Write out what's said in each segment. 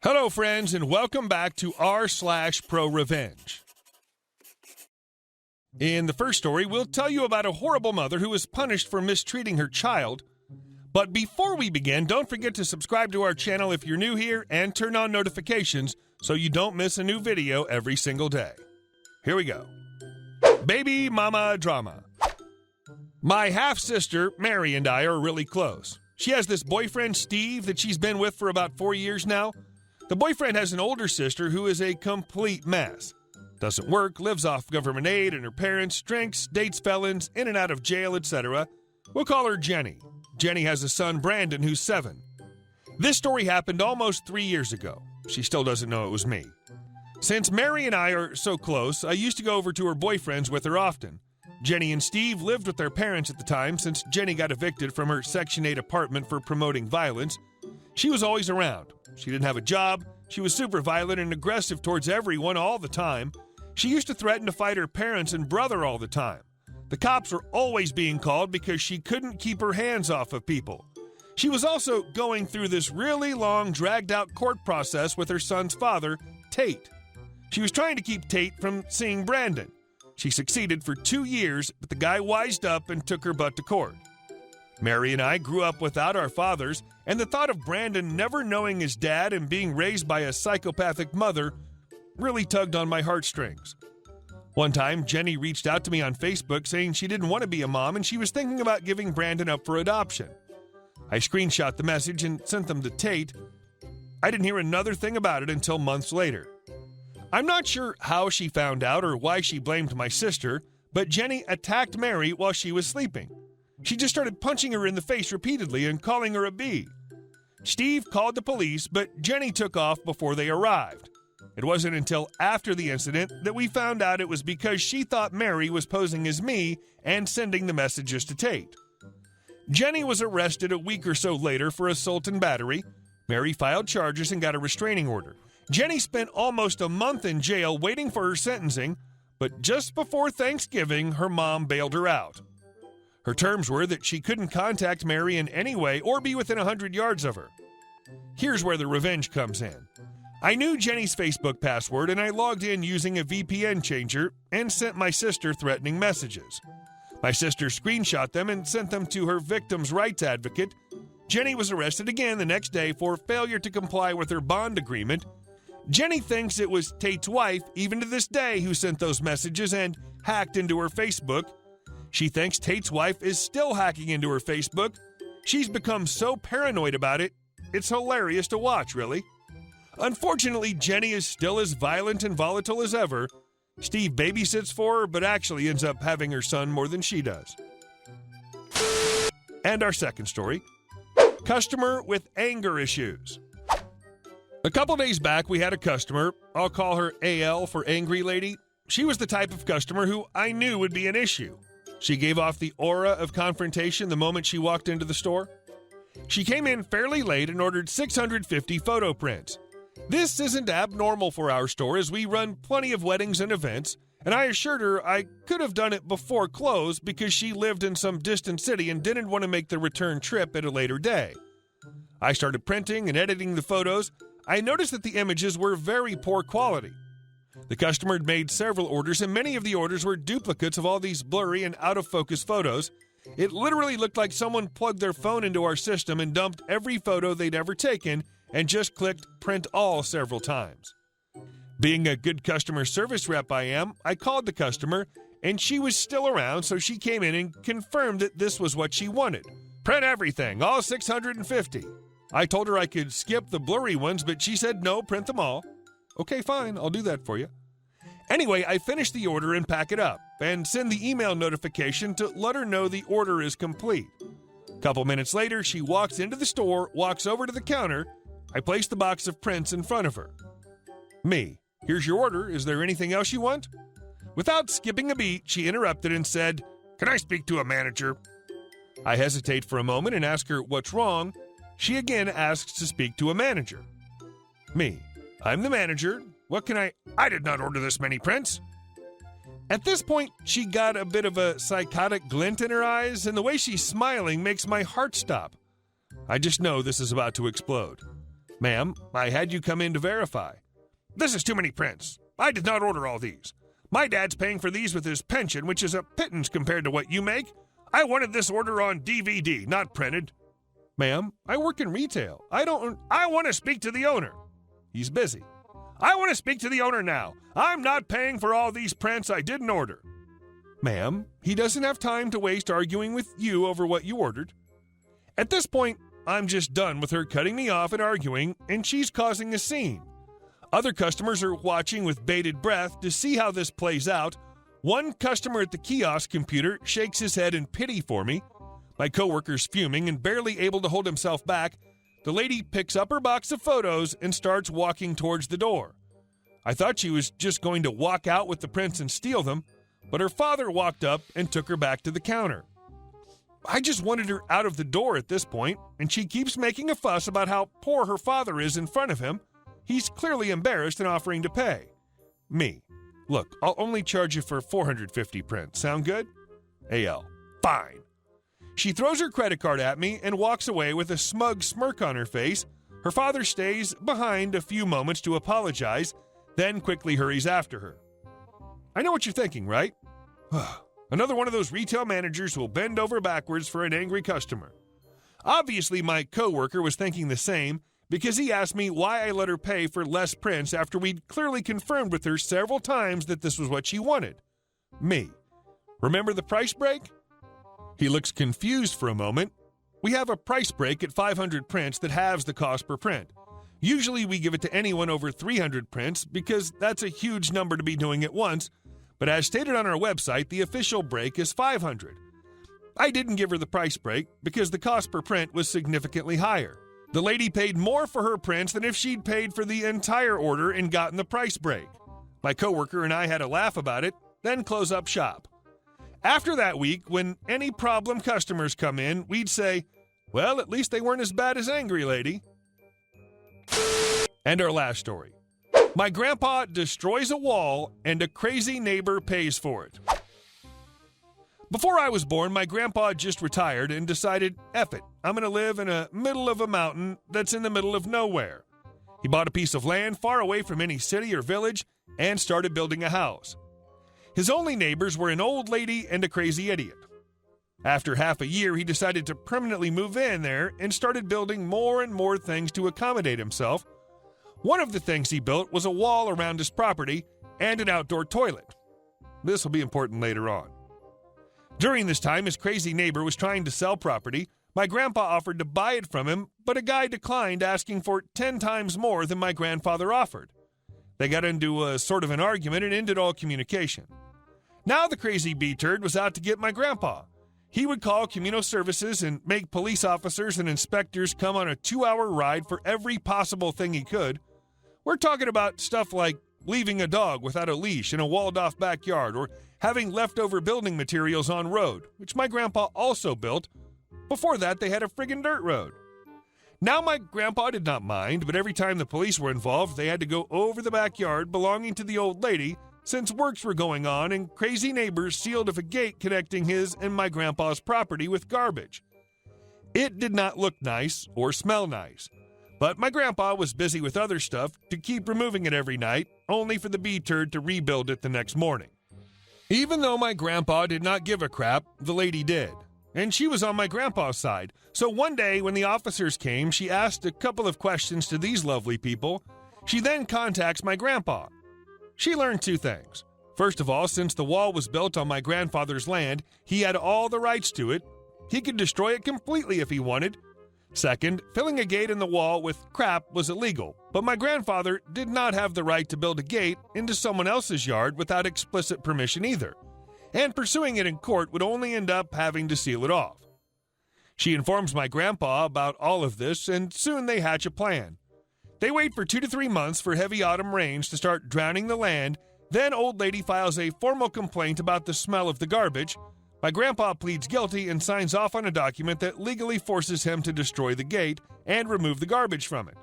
Hello, friends, and welcome back to r/ProRevenge. In the first story, we'll tell you about a horrible mother who was punished for mistreating her child. But before we begin, don't forget to subscribe to our channel if you're new here and turn on notifications so you don't miss a new video every single day. Here we go. Baby mama drama. My half-sister, Mary, and I are really close. She has this boyfriend, Steve, that she's been with for about 4 years now. The boyfriend has an older sister who is a complete mess. Doesn't work, lives off government aid and her parents, drinks, dates felons, in and out of jail, etc. We'll call her Jenny. Jenny has a son, Brandon, who's 7. This story happened almost 3 years ago. She still doesn't know it was me. Since Mary and I are so close, I used to go over to her boyfriend's with her often. Jenny and Steve lived with their parents at the time since Jenny got evicted from her Section 8 apartment for promoting violence. She was always around. She didn't have a job. She was super violent and aggressive towards everyone all the time. She used to threaten to fight her parents and brother all the time. The cops were always being called because she couldn't keep her hands off of people. She was also going through this really long, dragged-out court process with her son's father, Tate. She was trying to keep Tate from seeing Brandon. She succeeded for 2 years, but the guy wised up and took her butt to court. Mary and I grew up without our fathers, and the thought of Brandon never knowing his dad and being raised by a psychopathic mother really tugged on my heartstrings. One time, Jenny reached out to me on Facebook saying she didn't want to be a mom and she was thinking about giving Brandon up for adoption. I screenshot the message and sent them to Tate. I didn't hear another thing about it until months later. I'm not sure how she found out or why she blamed my sister, but Jenny attacked Mary while she was sleeping. She just started punching her in the face repeatedly and calling her a bee. Steve called the police, but Jenny took off before they arrived. It wasn't until after the incident that we found out it was because she thought Mary was posing as me and sending the messages to Tate. Jenny was arrested a week or so later for assault and battery. Mary filed charges and got a restraining order. Jenny spent almost a month in jail waiting for her sentencing, but just before Thanksgiving, her mom bailed her out. Her terms were that she couldn't contact Mary in any way or be within 100 yards of her. Here's where the revenge comes in. I knew Jenny's Facebook password and I logged in using a VPN changer and sent my sister threatening messages. My sister screenshot them and sent them to her victim's rights advocate. Jenny was arrested again the next day for failure to comply with her bond agreement. Jenny thinks it was Tate's wife, even to this day, who sent those messages and hacked into her Facebook. She thinks Tate's wife is still hacking into her Facebook. She's become so paranoid about it, it's hilarious to watch, really. Unfortunately, Jenny is still as violent and volatile as ever. Steve babysits for her, but actually ends up having her son more than she does. And our second story, customer with anger issues. A couple days back, we had a customer. I'll call her AL for Angry Lady. She was the type of customer who I knew would be an issue. She gave off the aura of confrontation the moment she walked into the store. She came in fairly late and ordered 650 photo prints. This isn't abnormal for our store as we run plenty of weddings and events, and I assured her I could have done it before close because she lived in some distant city and didn't want to make the return trip at a later day. I started printing and editing the photos. I noticed that the images were very poor quality. The customer had made several orders, and many of the orders were duplicates of all these blurry and out-of-focus photos. It literally looked like someone plugged their phone into our system and dumped every photo they'd ever taken and just clicked print all several times. Being a good customer service rep I am, I called the customer, and she was still around, so she came in and confirmed that this was what she wanted. Print everything, all 650. I told her I could skip the blurry ones, but she said no, print them all. Okay, fine, I'll do that for you. Anyway, I finish the order and pack it up, and send the email notification to let her know the order is complete. A couple minutes later, she walks into the store, walks over to the counter. I place the box of prints in front of her. Me, here's your order. Is there anything else you want? Without skipping a beat, she interrupted and said, "Can I speak to a manager?" I hesitate for a moment and ask her what's wrong. She again asks to speak to a manager. Me, I'm the manager. What can I did not order this many prints. At this point, she got a bit of a psychotic glint in her eyes, and the way she's smiling makes my heart stop. I just know this is about to explode. Ma'am, I had you come in to verify. This is too many prints. I did not order all these. My dad's paying for these with his pension, which is a pittance compared to what you make. I wanted this order on DVD, not printed. Ma'am, I work in retail. I want to speak to the owner. He's busy. I want to speak to the owner now. I'm not paying for all these prints I didn't order. Ma'am, he doesn't have time to waste arguing with you over what you ordered. At this point, I'm just done with her cutting me off and arguing, and she's causing a scene. Other customers are watching with bated breath to see how this plays out. One customer at the kiosk computer shakes his head in pity for me. My coworker's fuming and barely able to hold himself back. The lady picks up her box of photos and starts walking towards the door. I thought she was just going to walk out with the prints and steal them, but her father walked up and took her back to the counter. I just wanted her out of the door at this point, and she keeps making a fuss about how poor her father is in front of him. He's clearly embarrassed and offering to pay. Me. Look, I'll only charge you for 450 prints. Sound good? AL. Fine. She throws her credit card at me and walks away with a smug smirk on her face. Her father stays behind a few moments to apologize, then quickly hurries after her. I know what you're thinking, right? Another one of those retail managers who will bend over backwards for an angry customer. Obviously, my coworker was thinking the same, because he asked me why I let her pay for less prints after we'd clearly confirmed with her several times that this was what she wanted. Me. Remember the price break? He looks confused for a moment. We have a price break at 500 prints that halves the cost per print. Usually we give it to anyone over 300 prints because that's a huge number to be doing at once, but as stated on our website, the official break is 500. I didn't give her the price break because the cost per print was significantly higher. The lady paid more for her prints than if she'd paid for the entire order and gotten the price break. My coworker and I had a laugh about it, then close up shop. After that week, when any problem customers come in, we'd say, well, at least they weren't as bad as Angry Lady. And our last story. My grandpa destroys a wall and a crazy neighbor pays for it. Before I was born, my grandpa just retired and decided, F it, I'm going to live in the middle of a mountain that's in the middle of nowhere. He bought a piece of land far away from any city or village and started building a house. His only neighbors were an old lady and a crazy idiot. After half a year, he decided to permanently move in there and started building more and more things to accommodate himself. One of the things he built was a wall around his property and an outdoor toilet. This will be important later on. During this time, his crazy neighbor was trying to sell property. My grandpa offered to buy it from him, but a guy declined, asking for 10 times more than my grandfather offered. They got into a sort of an argument and ended all communication. Now the crazy B-turd was out to get my grandpa. He would call communal services and make police officers and inspectors come on a 2-hour ride for every possible thing he could. We're talking about stuff like leaving a dog without a leash in a walled-off backyard, or having leftover building materials on road, which my grandpa also built. Before that, they had a friggin' dirt road. Now my grandpa did not mind, but every time the police were involved, they had to go over the backyard belonging to the old lady, since works were going on and crazy neighbors sealed off a gate connecting his and my grandpa's property with garbage. It did not look nice or smell nice, but my grandpa was busy with other stuff to keep removing it every night, only for the B-turd to rebuild it the next morning. Even though my grandpa did not give a crap, the lady did, and she was on my grandpa's side. So one day when the officers came, she asked a couple of questions to these lovely people. She then contacts my grandpa. She learned 2 things. First of all, since the wall was built on my grandfather's land, he had all the rights to it. He could destroy it completely if he wanted. Second, filling a gate in the wall with crap was illegal, but my grandfather did not have the right to build a gate into someone else's yard without explicit permission either, and pursuing it in court would only end up having to seal it off. She informs my grandpa about all of this, and soon they hatch a plan. They wait for 2 to 3 months for heavy autumn rains to start drowning the land. Then old lady files a formal complaint about the smell of the garbage. My grandpa pleads guilty and signs off on a document that legally forces him to destroy the gate and remove the garbage from it.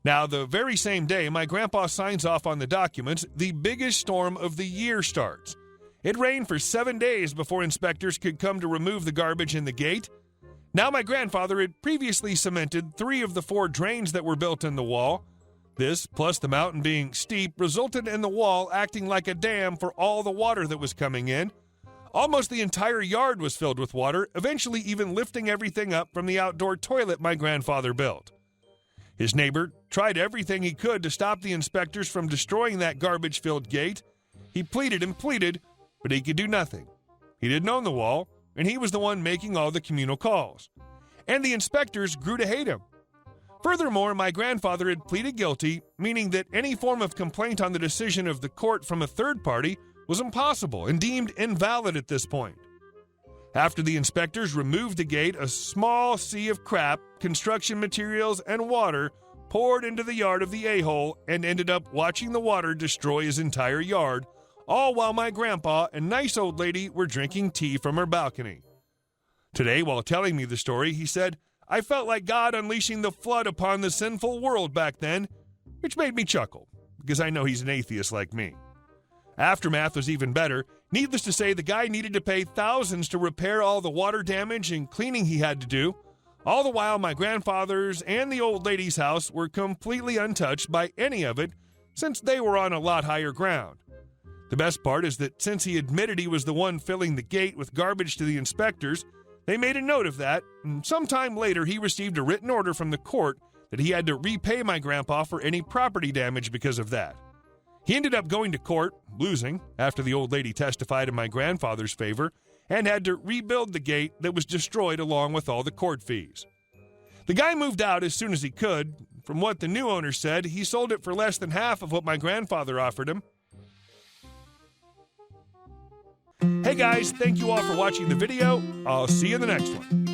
Now, the very same day my grandpa signs off on the documents, the biggest storm of the year starts. It rained for 7 days before inspectors could come to remove the garbage in the gate. Now, my grandfather had previously cemented 3 of the 4 drains that were built in the wall. This, plus the mountain being steep, resulted in the wall acting like a dam for all the water that was coming in. Almost the entire yard was filled with water, eventually even lifting everything up from the outdoor toilet my grandfather built. His neighbor tried everything he could to stop the inspectors from destroying that garbage-filled gate. He pleaded and pleaded, but he could do nothing. He didn't own the wall, and he was the one making all the communal calls. And the inspectors grew to hate him. Furthermore, my grandfather had pleaded guilty, meaning that any form of complaint on the decision of the court from a third party was impossible and deemed invalid at this point. After the inspectors removed the gate, a small sea of crap, construction materials, and water poured into the yard of the a-hole and ended up watching the water destroy his entire yard, all while my grandpa and nice old lady were drinking tea from her balcony. Today, while telling me the story, he said, "I felt like God unleashing the flood upon the sinful world back then," which made me chuckle, because I know he's an atheist like me. Aftermath was even better. Needless to say, the guy needed to pay thousands to repair all the water damage and cleaning he had to do. All the while, my grandfather's and the old lady's house were completely untouched by any of it, since they were on a lot higher ground. The best part is that since he admitted he was the one filling the gate with garbage to the inspectors, they made a note of that, and sometime later he received a written order from the court that he had to repay my grandpa for any property damage because of that. He ended up going to court, losing, after the old lady testified in my grandfather's favor, and had to rebuild the gate that was destroyed along with all the court fees. The guy moved out as soon as he could. From what the new owner said, he sold it for less than half of what my grandfather offered him. Hey guys, thank you all for watching the video. I'll see you in the next one.